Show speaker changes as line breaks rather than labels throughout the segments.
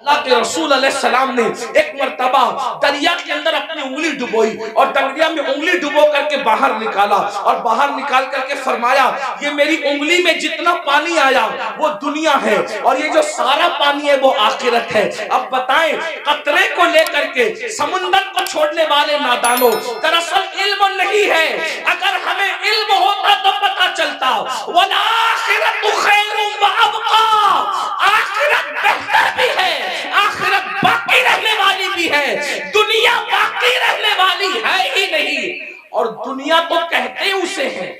اللہ کے رسول علیہ السلام نے ایک مرتبہ دریا کے اندر اپنی انگلی ڈبوئی اور دریا میں انگلی ڈبو کر کے باہر نکالا اور باہر نکال کر کے فرمایا یہ میری انگلی میں جتنا پانی آیا وہ دنیا ہے اور یہ جو سارا پانی ہے وہ آخرت ہے. اب بتائیں قطرے کو لے کر کے سمندر کو چھوڑنے والے نادانوں, دراصل علم نہیں ہے. اگر ہمیں علم ہوتا تو پتا چلتا وَالْآخِرَةُ خَيْرٌ وَأَبْقَىٰ, آخرت بہتر بھی ہے, آخرت باقی رہنے والی بھی ہے, دنیا باقی رہنے والی ہے ہی نہیں. اور دنیا تو کہتے اسے ہیں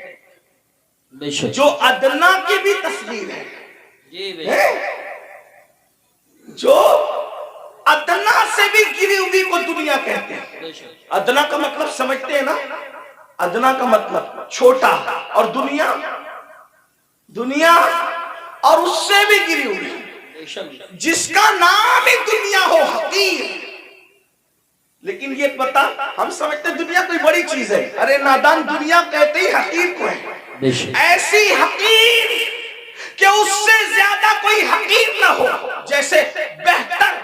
جو ادنا کی بھی تصویر ہے, جو ادنا سے بھی گری ہوئی کو دنیا کہتے ہیں. ادنا کا مطلب سمجھتے ہیں نا, ادنا کا مطلب چھوٹا, اور دنیا دنیا اور اس سے بھی گری ہوئی, جس کا نام ہی دنیا ہو حقیر. لیکن یہ پتا ہم سمجھتے دنیا کوئی بڑی چیز ہے, ارے نادان دنیا کہتے ہی حقیر کو ہے, ایسی حقیر کہ اس سے زیادہ کوئی حقیر نہ ہو. جیسے بہتر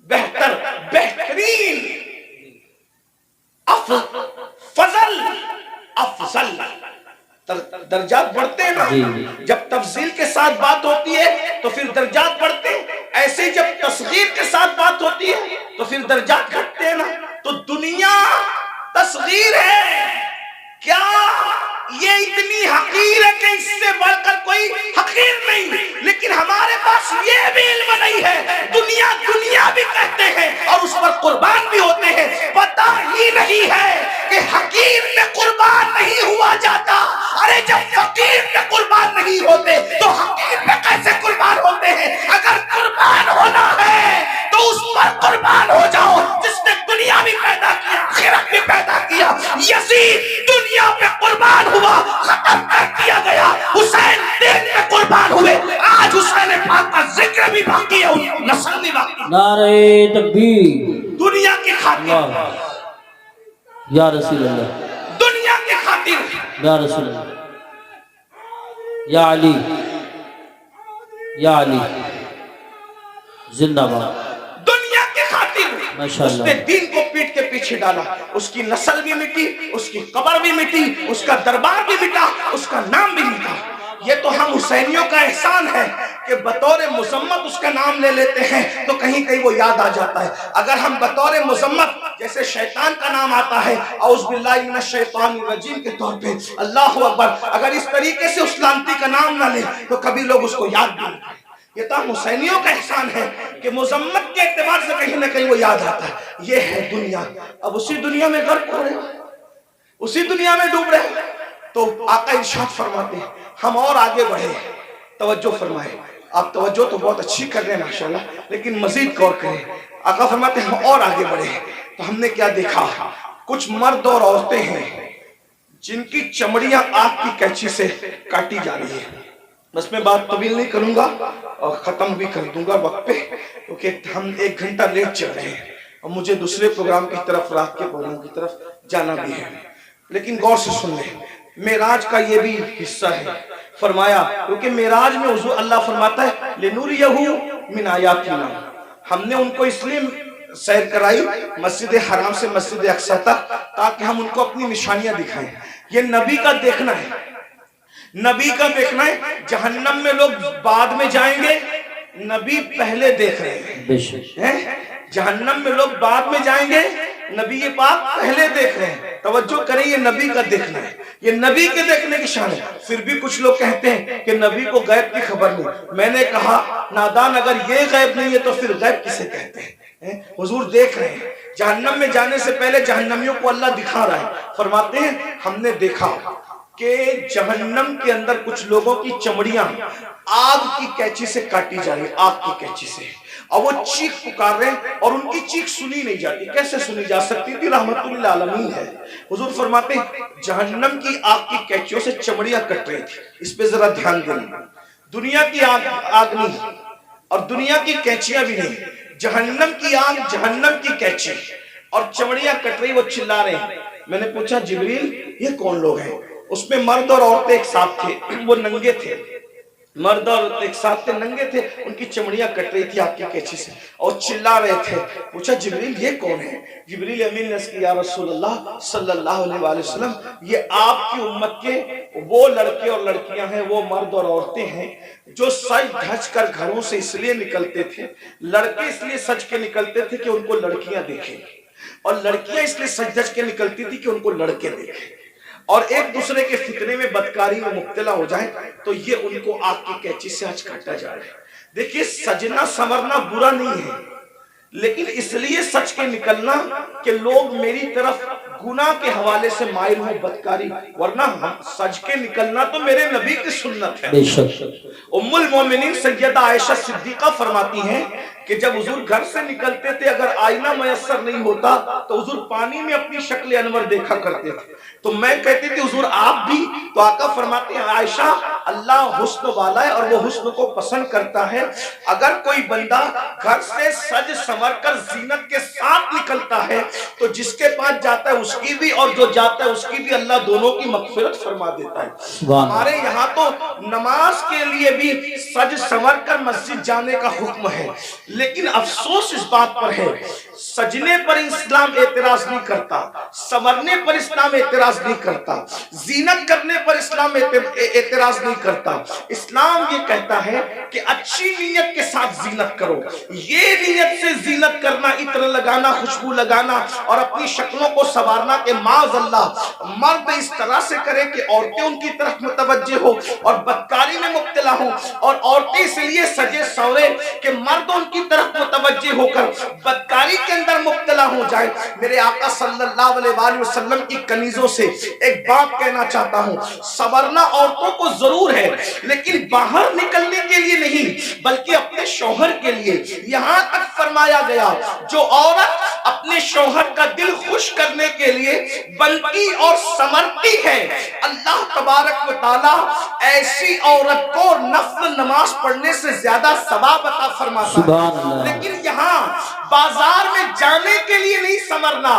بہتر بہترین, فضل افضل, درجات بڑھتے ہیں نا. جب تفضیل کے ساتھ بات ہوتی ہے تو پھر درجات بڑھتے ہیں, ایسے جب تصغیر کے ساتھ بات ہوتی ہے تو پھر درجات گھٹتے ہیں نا. تو دنیا تصغیر ہے کیا, یہ اتنی حقیر ہے کہ اس سے بڑھ کر کوئی حقیر نہیں. لیکن ہمارے پاس یہ بھی علم نہیں ہے, دنیا دنیا بھی کہتے ہیں اور اس پر قربان بھی ہوتے ہیں. پتہ ہی نہیں ہے کہ حقیر میں قربان نہیں ہوا جاتا. ارے جب فقیر میں قربان نہیں ہوتے تو حقیر میں کیسے قربان ہوتے ہیں؟ اگر قربان ہونا ہے تو اس پر قربان ہو جاؤ جس نے دنیا بھی پیدا کیا آخرت بھی پیدا کیا. یزید دنیا پہ قربان ہوا, ختم کر دیا گیا. حسین دین پہ قربان ہوئے, آج حسین پاک کا ذکر بھی باقی ہے, نسل بھی باقی ہے.
نعرہ تکبیر,
دنیا کی خاطر,
یا رسول اللہ,
دنیا کی خاطر,
یا رسول اللہ, یا علی, یا علی زندہ باد.
دنیا کی خاطر اس نے دین کو پیٹ کے پیچھے ڈالا. اس کی نسل بھی مٹی, اس کی قبر بھی مٹی, اس کا دربار بھی مٹا, اس کا نام بھی مٹا. یہ تو ہم حسینیوں کا احسان ہے کہ بطور مذمت اس کا نام لے لیتے ہیں تو کہیں کہیں وہ یاد آ جاتا ہے. اگر ہم بطور مذمت جیسے شیطان کا نام آتا ہے اعوذ باللہ من الشیطان الرجیم کے طور پہ اللہ اکبر, اگر اس طریقے سے اس لعنتی کا نام نہ لے تو کبھی لوگ اس کو یاد نہیں کریں. یہ تو حسینیوں کا احسان ہے کہ مذمت کے اعتبار سے کہیں نہ کہیں وہ یاد آتا ہے. یہ ہے دنیا. اب اسی دنیا میں غرق ہو رہے ہیں, اسی دنیا میں ڈوب رہے ہیں. تو آقا ارشاد فرماتے ہیں ہم اور آگے بڑھے. توجہ فرمائے, آپ توجہ تو بہت اچھی کر رہے ہیں ماشاءاللہ, لیکن مزید غور کریں. آقا فرماتے ہیں ہم اور آگے بڑھے تو ہم نے کیا دیکھا, کچھ مرد اور عورتیں ہیں جن کی چمڑیاں آگ کی کینچی سے کاٹی جا رہی ہیں. بس میں بات طویل نہیں کروں گا اور ختم بھی کر دوں گا وقت پہ, کیونکہ ہم 1 گھنٹہ لیٹ چل رہے ہیں اور مجھے دوسرے پروگرام کی طرف, رات کے پروگرام کی طرف جانا بھی ہے. لیکن غور سے سن لیں, معراج کا یہ بھی حصہ ہے. فرمایا کیونکہ معراج میں حضور اللہ فرماتا ہے لِنُرِيَهُ مِنْ آیَاتِنَا, ہم نے ان کو اس لیے سیر کرائی مسجد حرام سے مسجد اقصی تک تاکہ ہم ان کو اپنی نشانیاں دکھائیں. یہ نبی کا دیکھنا ہے, نبی کا دیکھنا ہے. جہنم میں لوگ بعد میں جائیں گے, نبی پہلے دیکھ رہے ہیں. جہنم میں لوگ بعد میں جائیں گے, نبی پاک پہلے دیکھ رہے ہیں. توجہ کریں, یہ نبی کا دیکھنا ہے, یہ نبی کے دیکھنے کی شان ہے. پھر بھی کچھ لوگ کہتے ہیں کہ نبی کو غیب کی خبر نہیں. میں نے کہا نادان, اگر یہ غیب نہیں ہے تو پھر غیب کسے کہتے ہیں؟ حضور دیکھ رہے ہیں. جہنم میں جانے سے پہلے جہنمیوں کو اللہ دکھا رہا ہے. فرماتے ہیں ہم نے دیکھا کہ جہنم کے اندر کچھ لوگوں کی چمڑیاں آگ کی کینچی سے کاٹی جا رہی, آگ کی کینچی سے, اور وہ چیخ پکار رہے ہیں اور ان کی چیخ سنی نہیں جاتی. کیسے سنی جا سکتی تھی؟ رحمت للعالمین ہے. حضور فرماتے ہیں جہنم کی آگ کی کینچیوں سے چمڑیاں کٹ رہی تھی. اس پہ ذرا دھیان دیں, دنیا کی آگ نہیں اور دنیا کی کینچیاں بھی نہیں, جہنم کی آگ, جہنم کی کینچی اور چمڑیاں کٹ رہی, وہ چلا رہے ہیں. میں نے پوچھا جبریل یہ کون لوگ ہیں؟ اس میں مرد اور عورتیں ایک ساتھ تھے, وہ ننگے تھے, مرد اور ایک ساتھ تھے، ننگے تھے، ان کی چمڑیاں کٹ رہی تھی آگ کی کیچی سے اور چلا رہے تھے. پوچھا جبریل یہ کون ہے؟ جبریل امین نے اس کی یا رسول اللہ صلی اللہ علیہ وآلہ وسلم یہ آپ کی امت کے وہ لڑکے اور لڑکیاں ہیں، وہ مرد اور عورتیں ہیں جو سج دھج کر گھروں سے اس لیے نکلتے تھے. لڑکے اس لیے سج کے نکلتے تھے کہ ان کو لڑکیاں دیکھیں، اور لڑکیاں اس لیے سج دھج کے نکلتی تھی کہ ان کو لڑکے دیکھیں، اور ایک دوسرے کے فتنے میں بدکاری میں مبتلا ہو جائیں تو یہ ان کو آگ کی کینچی سے آج کاٹا جا رہا ہے. دیکھیے سجنا سنورنا برا نہیں ہے، لیکن اس لیے سچ کے نکلنا کہ لوگ میری طرف گناہ کے حوالے سے مائل ہوں، بدکاری، ورنہ سچ کے نکلنا تو میرے نبی کی سنت ہے.
بے شک.
ام المومنین سیدہ عائشہ صدیقہ فرماتی ہیں کہ جب حضور گھر سے نکلتے تھے اگر آئینہ میسر نہیں ہوتا تو حضور پانی میں اپنی شکل انور دیکھا کرتے تھے. تو میں کہتی تھی حضور آپ بھی؟ تو آقا فرماتے ہیں عائشہ اللہ حسن والا ہے اور وہ حسن کو پسند کرتا ہے. اگر کوئی بندہ گھر سے سج سنور کر زینت کے ساتھ نکلتا ہے تو جس کے پاس جاتا ہے اس کی بھی اور جو جاتا ہے اس کی بھی اللہ دونوں کی مغفرت فرما دیتا ہے. ہمارے یہاں تو نماز کے لیے بھی سج سنور کر مسجد جانے کا حکم ہے، لیکن افسوس اس بات پر ہے سجنے پر اسلام اعتراض نہیں کرتا، سنورنے پر اسلام اعتراض نہیں کرتا، زینت کرنے پر اسلام اعتراض نہیں کرتا. اسلام یہ کہتا ہے کہ اچھی نیت کے ساتھ زینت کرو. یہ نیت سے زینت کرنا، عطر لگانا، خوشبو لگانا اور اپنی شکلوں کو سنوارنا کہ معاذ اللہ مرد اس طرح سے کرے کہ عورتیں ان کی طرف متوجہ ہو اور بدکاری میں مبتلا ہو، اور عورتیں اس لیے سجے سورے کہ مرد ان کی طرف متوجہ ہو کر بدکاری کے اندر مبتلا ہو جائے. میرے آقا صلی اللہ علیہ وآلہ وسلم کی کنیزوں سے ایک بات کہنا چاہتا ہوں، سنورنا عورتوں کو ضرور ہے لیکن باہر نکلنے کے لیے نہیں بلکہ اپنے شوہر کے لیے. یہاں تک فرمایا گیا جو عورت اپنے شوہر کا دل خوش کرنے کے لیے بنتی اور سنورتی ہے اللہ تبارک و تعالی ایسی عورت کو نفل نماز پڑھنے سے زیادہ ثواب عطا فرماتا ہے. لیکن یہاں بازار میں جانے کے لیے نہیں سنورنا،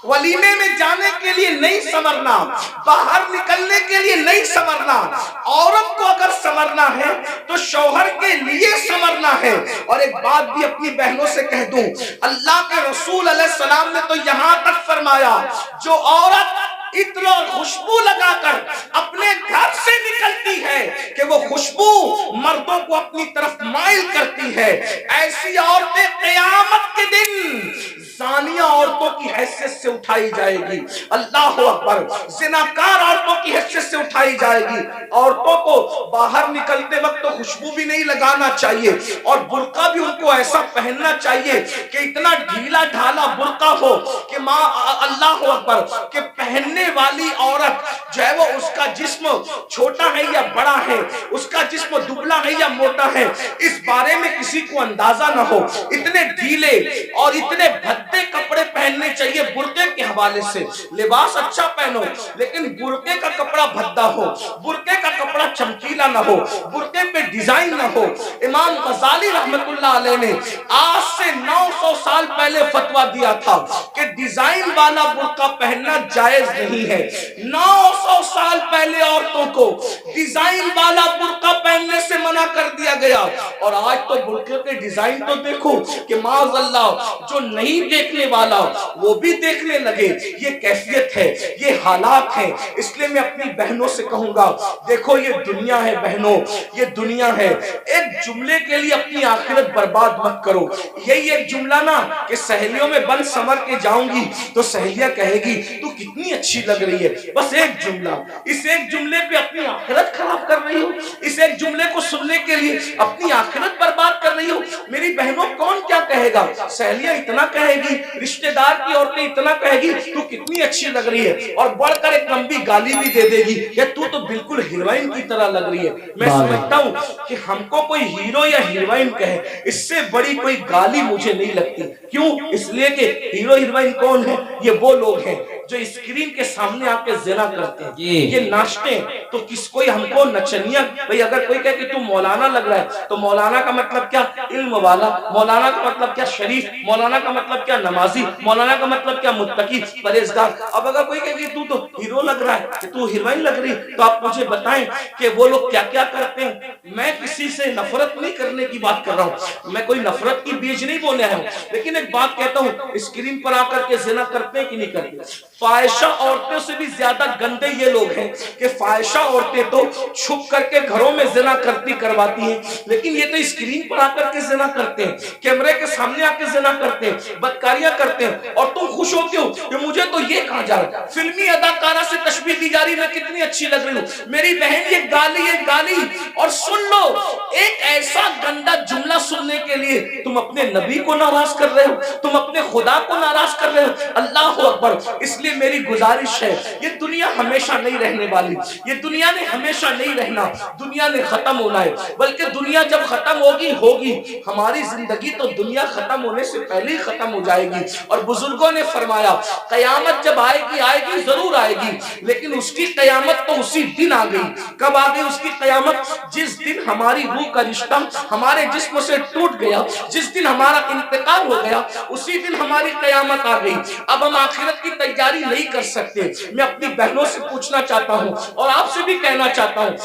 ولیمے میں جانے کے لیے نہیں سنورنا، باہر نکلنے کے لیے نہیں سنورنا. عورت کو اگر سنورنا ہے تو شوہر کے لیے سنورنا ہے. اور ایک بات بھی اپنی بہنوں سے کہہ دوں، اللہ کے رسول علیہ السلام نے تو یہاں تک فرمایا جو عورت عطر اور خوشبو لگا کر اپنے گھر سے نکلتی ہے کہ وہ خوشبو مردوں کو اپنی طرف مائل کرتی ہے، ایسی عورتیں قیامت کے دن زانیہ عورتوں کی حیثیت سے اٹھائی جائے گی. اللہ اکبر. زناکار عورتوں کی حیثیت سے اٹھائی جائے گی. عورتوں کو باہر نکلتے وقت تو خوشبو بھی نہیں لگانا چاہیے اور برقع بھی ان کو ایسا پہننا چاہیے کہ اتنا ڈھیلا ڈھالا برقع ہو کہ ماں اللہ اکبر کہ پہننے والی عورت جو ہے وہ اس کا جسم چھوٹا ہے یا بڑا ہے، اس کا جسم دبلا ہے یا موٹا ہے، اس بارے میں کسی کو اندازہ نہ ہو. اتنے ڈھیلے اور اتنے بھدے کپڑے پہننے چاہیے برقعے کے حوالے سے. لباس اچھا پہنو لیکن برقعے کا کپڑا بھدا ہو، برقعے کا کپڑا چمکیلا نہ ہو، برقعے پہ ڈیزائن نہ ہو. امام غزالی رحمت اللہ علیہ نے آج سے 900 سال پہلے فتویٰ دیا تھا کہ ڈیزائن والا برقع پہننا جائز نہیں ہے. 900 سال پہلے عورتوں کو ڈیزائن والا برقع پہننے سے منع کر دیا گیا، اور آج تو برقعے کے ڈیزائن تو دیکھو کہ معاذ اللہ جو نہیں دیکھنے والا وہ بھی دیکھنے لگے. یہ کیفیت ہے، یہ حالات ہیں. اس لیے میں اپنی بہنوں سے کہوں گا دیکھو یہ دنیا ہے بہنوں، یہ دنیا ہے. ایک جملے کے لیے اپنی آخرت برباد مت کرو. یہی ایک جملہ نا کہ سہیلیوں میں بند سمر کے جاؤں گی تو سہیلیاں کہے گی تو کتنی اچھی لگ رہی ہے. بس ایک جملہ، اس ایک جملے پہ اپنی آخرت خراب کر رہی ہو، اس ایک جملے کو سننے کے لیے اپنی آخرت برباد کر رہی ہو. میری بہنوں کون کیا کہے گا؟ سہیلیاں اتنا کہے گی، رشتہ دار کی عورتیں اتنا کہے گی تو کتنی اچھی لگ رہی ہے، اور بڑھ کر ایک لمبی گالی بھی دے دے گی کہ تو بالکل ہیروئن کی طرح لگ رہی ہے. میں سمجھتا ہوں کہ ہم کو کوئی ہیرو یا ہیروئن کہے اس سے بڑی کوئی گالی مجھے نہیں لگتی. کیوں؟ اس لیے کہ ہیرو ہیروئن کون ہے؟ یہ وہ لوگ ہیں जो स्क्रीन के सामने आके जिना करते हैं,
जी।
ये नाचते हैं, तो किस कोई हमको नचनिया, भाई अगर कोई कहे कि तू मौलाना लग रहा है, तो मौलाना का मतलब क्या? इल्म वाला। मौलाना का मतलब क्या? शरीफ। मौलाना का मतलब क्या? नमाजी। मौलाना का मतलब क्या? मुत्तकी, परहेजगार। अब अगर कोई कहे कि तू तो हीरो लग रहा है, तू हीरोइन लग रही, तो आप मुझे बताएं कि वो लोग क्या क्या करते हैं। मैं किसी से नफरत नहीं करने की बात कर रहा हूँ, मैं कोई नफरत की बीज नहीं बोले आया हूँ, लेकिन एक बात कहता हूँ, स्क्रीन पर आकर के जिना करते हैं कि नहीं करते? फाहिशा औरतों से भी ज्यादा गंदे ये लोग हैं कि फाहिशा औरतें तो छुप करके घरों में जिना करवाती हैं, लेकिन ये तो स्क्रीन पर आकर के जिना करते हैं, कैमरे के सामने आकर जिना करते हैं, बदकारियां करते हैं, और तुम खुश होते हो कि मुझे तो ये कहा जा रहा है, फिल्मी अदाकारा से तशबीह दी जा रही, मैं कितनी अच्छी लग रही हूँ, मेरी बहन ये गाली, ये गाली। और सुन लो, एक ऐसा गंदा जुमला सुनने के लिए तुम अपने नबी को नाराज कर रहे हो, तुम अपने खुदा को नाराज कर रहे हो। अल्लाह अकबर। इसलिए मेरी गुजारिश है, ये दुनिया हमेशा नहीं रहने वाली, ये दुनिया ने हमेशा नहीं रहना, दुनिया ने खत्म होना है, बल्कि दुनिया जब खत्म होगी हमारी जिंदगी तो दुनिया खत्म होने से पहले ही खत्म हो जाएगी। और बुजुर्गों ने फरमाया, कयामत जब आएगी जरूर आएगी, लेकिन उसकी कयामत तो उसी दिन आ गई। कब आ गई उसकी कयामत? जिस दिन हमारी रूह का रिश्ता हमारे जिस्म से टूट गया, जिस दिन हमारा इंतकाल हो गया, उसी दिन हमारी कयामत आ गई। अब हम आखिरत की तैयारी नहीं कर सकते। मैं अपनी बहनों से पूछना चाहता हूँ और आपसे भी कहना चाहता हूँ,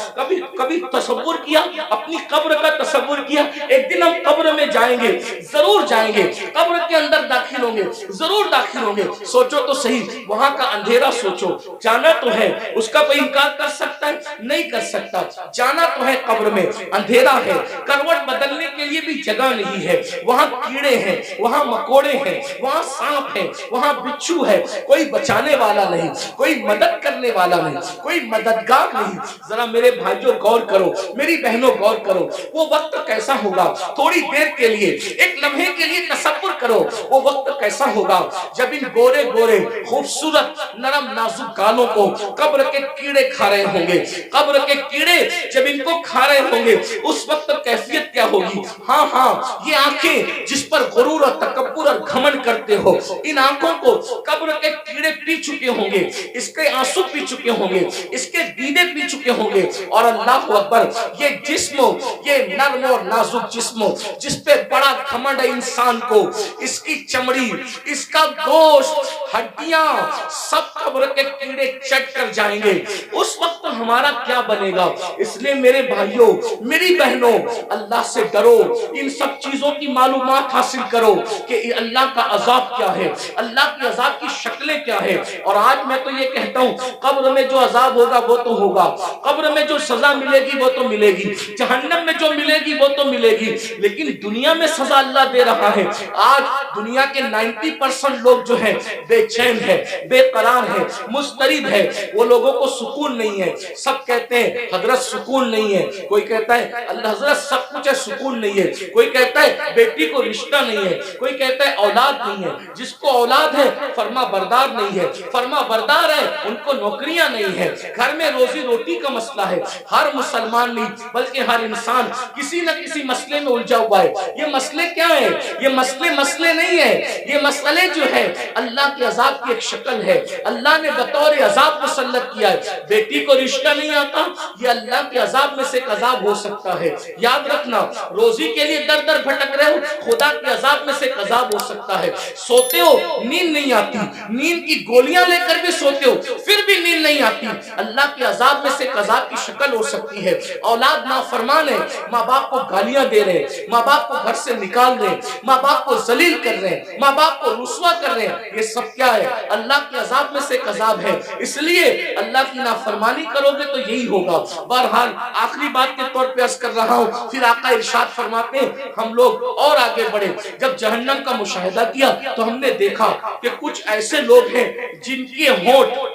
कभी तसव्वुर किया, अपनी कब्र का तसव्वुर किया? एक दिन हम कब्र में जाएंगे, जरूर जाएंगे, कब्र के अंदर दाखिल होंगे, जरूर दाखिल होंगे। सोचो तो सही, वहां का अंधेरा सोचो, जाना तो है, उसका कोई इनकार कर सकता है? नहीं कर सकता। जाना तो है, कब्र में अंधेरा है, करवट बदलने के लिए भी जगह नहीं है, वहां कीड़े हैं, वहां मकोड़े हैं, वहां सांप है, वहां बिच्छू है, कोई बचाने वाला नहीं, कोई मदद करने वाला नहीं, कोई मददगार नहीं। जरा मेरे भाइयों गौर करो, मेरी बहनों गौर करो, वो वक्त कैसा होगा? थोड़ी देर के लिए, एक लम्हे के लिए तसव्वुर करो, वो वक्त कैसा होगा जब इन गोरे गोरे खूबसूरत नरम नाजुक गालों को कब्र के कीड़े खा रहे होंगे। कब्र के कीड़े जब इनको खा रहे होंगे, उस वक्त कैफियत क्या होगी? हाँ, ये आंखें जिस पर गुरूर और तकब्बुर और घमंड करते हो, इन आंखों को कब्र के कीड़े पी चुके होंगे, इसके आंसू पी चुके होंगे, इसके दीदे पी चुके होंगे। और अल्लाह अकबर, ये जिस्म, ये नर्म और नाजुक जिस्म जिस पे बड़ा घमंड है इंसान को, इसकी चमड़ी, इसका गोश्त, हड्डियां सब कब्र के कीड़े चट कर जाएंगे। उस वक्त हमारा क्या बनेगा? इसलिए मेरे भाइयों, मेरी बहनों, अल्लाह से डरो, इन सब चीजों की मालूमात हासिल करो कि अल्लाह का अजाब क्या है, अल्लाह के अजाब की शक्लें क्या है। और आज मैं तो ये कहता हूँ, कब्र में जो अजाब होगा वो तो होगा, कब्र में जो सजा मिलेगी वो तो मिलेगी, जहन्नम में जो मिलेगी वो तो मिलेगी, लेकिन दुनिया में सजा अल्लाह दे रहा है। आज दुनिया के 90% लोग जो है बेचैन है, बेकरार है, मुस्तरिब है, वो लोगों को सुकून नहीं है। सब कहते हैं हजरत सुकून नहीं है, कोई कहता है अल्लाह हजरत सब कुछ है, सुकून नहीं है, कोई कहता है बेटी को रिश्ता नहीं है, कोई कहता है औलाद नहीं है, जिसको औलाद है फर्मा बरदार नहीं है, फर्मा बरदार है उनको नौकरियां नहीं है, घर में रोजी रोटी का मसला है। हर मुसलमान नहीं बल्कि हर इंसान किसी न किसी मसले में उलझा हुआ है। ये मसले क्या है? ये मसले नहीं है, ये मसले जो है अल्लाह के अजाब की एक शक्ल है। अल्लाह ने बतौर अजाब मुसल्लत किया है। बेटी को रिश्ता नहीं आता, ये अल्लाह के अजाब में से एक अजाब हो सकता है। याद रखना, रोजी के लिए दर दर भटक रहे हो, खुदा के अजाब में से एक अजाब हो सकता है। सोते हो, नींद नहीं आती, नींद की गोलियां लेकर भी सोते हो, फिर भी नींद नहीं आती, अल्लाह के अजाब में से एक अजाब की शक्ल हो सकती है। औलाद नाफरमान है, माँ बाप को गालियां दे रहे हैं, माँ बाप को घर से निकाल रहे हैं, माँ बाप को जलील कर रहे हैं, माँ बाप को रुस्वा कर रहे हैं, ये सब क्या है? अल्लाह के अजाब में से एक अजाब है। इसलिए अल्लाह की नाफरमानी करोगे तो यही होगा। बहरहाल आखिरी बात के तौर पे अर्ज कर रहा हूँ, फिर आका इरशाद फरमाते हैं, हम लोग और आगे बढ़े। जब जहन्नम का मुशाहिदा किया तो हमने देखा कि कुछ ऐसे लोग हैं जिनके होंठ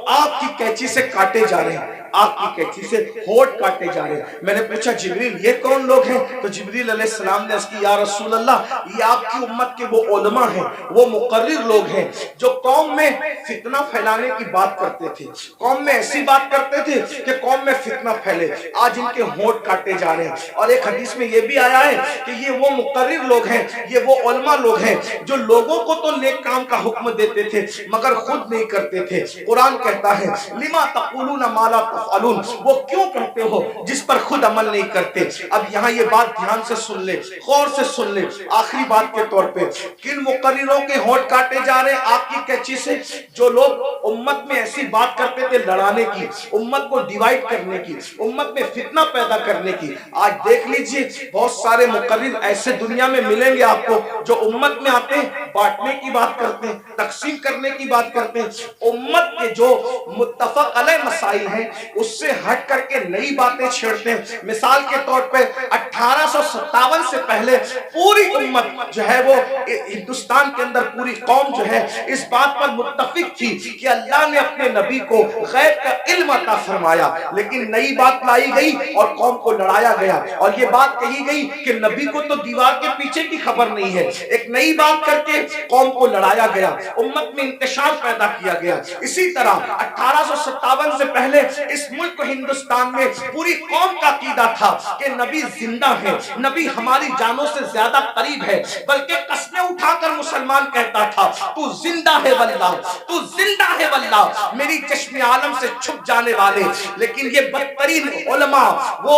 आग की कैंची से काटे जा रहे हैं, आग की कैंची से होठ काटे जा रहे हैं। मैंने पूछा जिब्रील ये कौन लोग हैं? तो जिब्रील अलैहिस्सलाम ने अर्ज़ की या रसूल अल्लाह ये आपकी उम्मत के वो उलमा हैं, वो मुकर्रिर लोग हैं जो कौम में फितना फैलाने की बात करते थे, कौम में ऐसी बात करते थे कि कौम में फितना फैले। आज इनके होंठ काटे जा रहे हैं। और एक हदीस में ये भी आया है कि ये वो मुकर्रिर लोग हैं, ये वो उलमा लोग हैं जो लोगों को तो नेक काम का हुक्म देते थे मगर खुद नहीं करते थे। कुरान कहता है लिमा तक़ूलूना मा ला तफ़अलून, वो क्यों कहते हो जिस पर खुद अमल नहीं करते। अब यहाँ ये बात ध्यान से सुन ले, गौर से सुन ले। आखिरी बात के तौर पे किन मुकर्रिरों के होंठ काटे जा रहे हैं आग की कैंची से? जो लोग उम्मत में ऐसी बात करते थे लड़ाने की, उम्मत को डिवाइड करने की, उम्मत में फितना पैदा करने की। आज देख लीजिए बहुत सारे मुकर्रिर ऐसे दुनिया में मिलेंगे आपको जो उम्मत में आते हैं बांटने की बात करते हैं, तकसीम करने की बात करते हैं। उम्मत के जो मुत्तफक अलैह मसाइल हैं उससे हट करके नई बातें छेड़ते हैं। मिसाल के तौर पे 1857 से पहले पूरी उम्मत जो है वो हिंदुस्तान के अंदर पूरी कौम जो है इस बात पर मुत्तफिक थी कि अल्लाह ने अपने नबी को गैब का इल्म अता फरमाया, लेकिन नई बात लाई गई और कौम को लड़ाया गया। और ये बात कही गई कि नबी को तो दीवार के पीछे की खबर नहीं है, एक नई बात करके कौम को लड़ाया गया, उम्मत में इंतशार पैदा किया गया। इसी तरह 1857 से पहले इस मुल्क हिंदुस्तान में पूरी कौम का अकीदा था कि नबी जिंदा है, नबी हमारी जानों से ज्यादा करीब है, बल्कि कस्में उठाकर मुसलमान कहता था तू जिंदा है वल्लाह, तू जिंदा है वल्लाह, मेरी चश्मे आलम से छुप जाने वाले। लेकिन ये बदतरीन उलमा, वो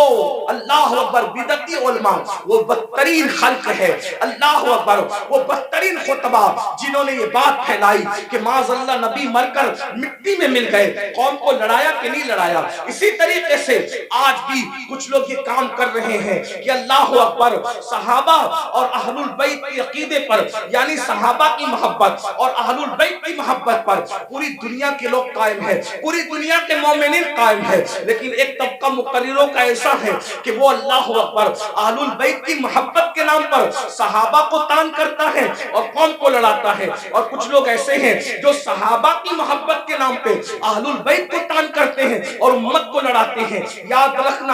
अल्लाह अकबर बिदती उलमा, वो बदतरीन खल्क है, अल्लाह अकबर, वो बदतरीन खुतबा जिन्होंने ये बात फैलाई कि माज़अल्लाह नबी मरकर मिट्टी में मिल गए, कौम को लड़ाया कि नहीं लड़ाया। इसी तरीके से आज भी कुछ लोग ये काम कर रहे हैं कि अल्लाह अकबर सहाबा और अहलुल बैत के अकीदे पर, यानी सहाबा की मोहब्बत और अहलुल बैत की मोहब्बत पर पूरी दुनिया के लोग कायम है, पूरी दुनिया के मोमिनीन कायम है। लेकिन एक तबका मुकर्रिरों का ऐसा है कि वो अल्लाह अकबर अहलुल बैत की मोहब्बत के नाम पर सहाबा को तान करता है और कौम को लड़ाता है। और कुछ लोग ऐसे हैं जो सहाबा की मोहब्बत के नाम पे अहलुल बैत को तान करते हैं और उम्मत को लड़ाते हैं। याद रखना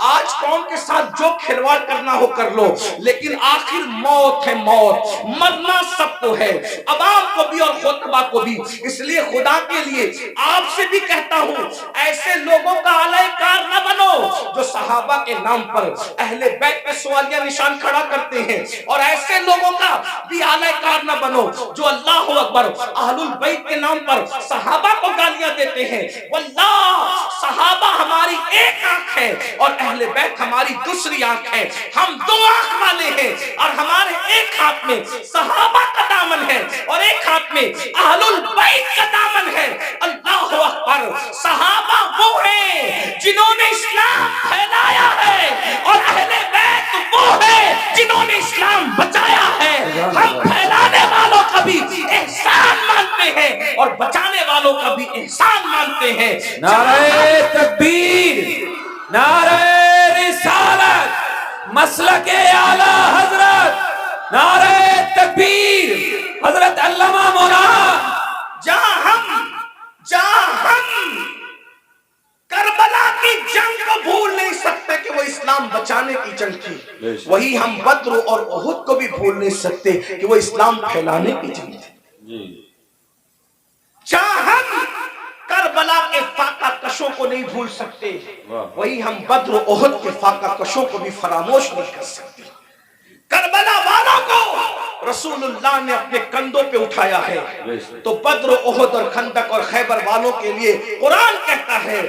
आज कौम के साथ जो खिलवाड़ करना हो कर लो, लेकिन आखिर मौत है, मौत, मरना सबको है, अवाम को भी और खुतबा को भी। इसलिए खुदा के लिए आपसे भी कहता हूं ऐसे लोगों का अलैकार न बनो जो सहाबा के नाम पर अहले बैत पे सवालिया निशान खड़ा करते हैं, और ऐसे लोगों का भी अलैकार न बनो जो अल्लाह अकबर अहलुल बैत के नाम पर सहाबा को गालियां देते हैं। वल्लाह सहाबा हमारी एक आंख है और अहले बैत हमारी दूसरी आंख है। हम दो आंख वाले हैं और हमारे एक हाथ में सहाबा का दामन है और एक हाथ में अहलुल बैत का दामन है। अल्लाह अकबर, सहाबा वो है जिन्होंने इस्लाम फैलाया है और अहले बैत वो है जिन्होंने इस्लाम बचाया है। हम फैलाने वालों का भी एहसान मानते हैं और बचाने वालों का भी एहसान मानते हैं।
नारे तकबीर, नारे रिसालत, मसलके आला हजरत, नारे तकबीर, हजरत अल्लामा मौलाना।
जहां हम करबला की जंग को भूल नहीं सकते कि वो इस्लाम बचाने की जंग थी, वही हम बद्र और उहुद को भी भूल नहीं सकते कि वो इस्लाम फैलाने की जंग थी। जहां हम करबला के फाका कशों को नहीं भूल सकते, वही हम बद्र और उहुद के फाका कशों को भी फरामोश नहीं कर सकते। करबला वालों को रसूलुल्लाह ने अपने कंधों पे उठाया है, तो बद्र, उहुद और खंदक और खैबर वालों के लिए कुरान कहता है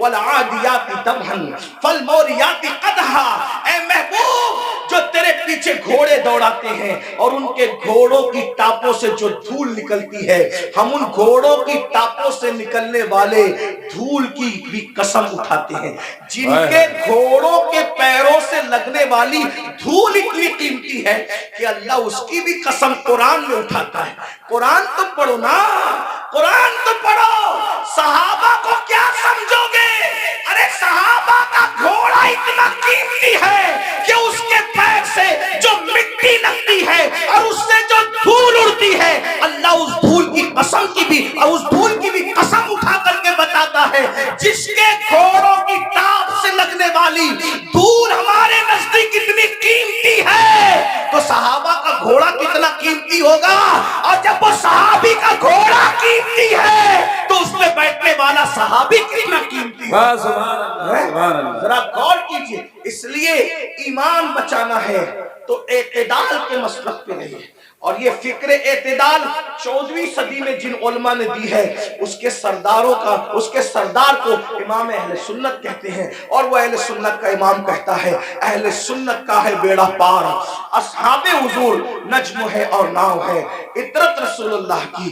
वल आदियाति दबहन फल मोरियाति कदहा। ऐ महबूब, जो तेरे पीछे घोड़े दौड़ाते हैं और उनके घोड़ों की टापों से जो धूल निकलती है, हम उन घोड़ों की टापों से निकलने वाले धूल की भी कसम उठाते हैं। जिनके घोड़ों के पैरों से लगने वाली धूल इतनी कीमती है कि अल्लाह उसकी भी कसम कुरान में उठाता है। कुरान तो पढ़ो ना, कुरान तो पढ़ो। सहाबा को क्या समझोगे? अरे सहाबा का घोड़ा इतना कीमती है कि उसके पैर से जो मिट्टी लगती है और उससे जो धूल उड़ती है, अल्लाह उस धूल की कसम की भी और उस धूल की भी कसम उठा करके बताता है जिसके घोड़ों सहाबी का घोड़ा कीमती है तो उसमें बैठने वाला सहाबी कितना कीमती है।
वाह सुभान अल्लाह, सुभान अल्लाह।
जरा गौर कीजिए। इसलिए ईमान बचाना है तो एतदाल के मसलक पे रहिए। और ये फिक्र एतदाल 14वीं सदी में जिन उलमा ने दी है उसके सरदार को इमाम अहले सुन्नत कहते हैं। और वो अहले सुन्नत का इमाम कहता है अहले सुन्नत का है बेड़ा पार, असहाबे हुजूर नज्म है और नाव है, इतरत रसूलुल्लाह की।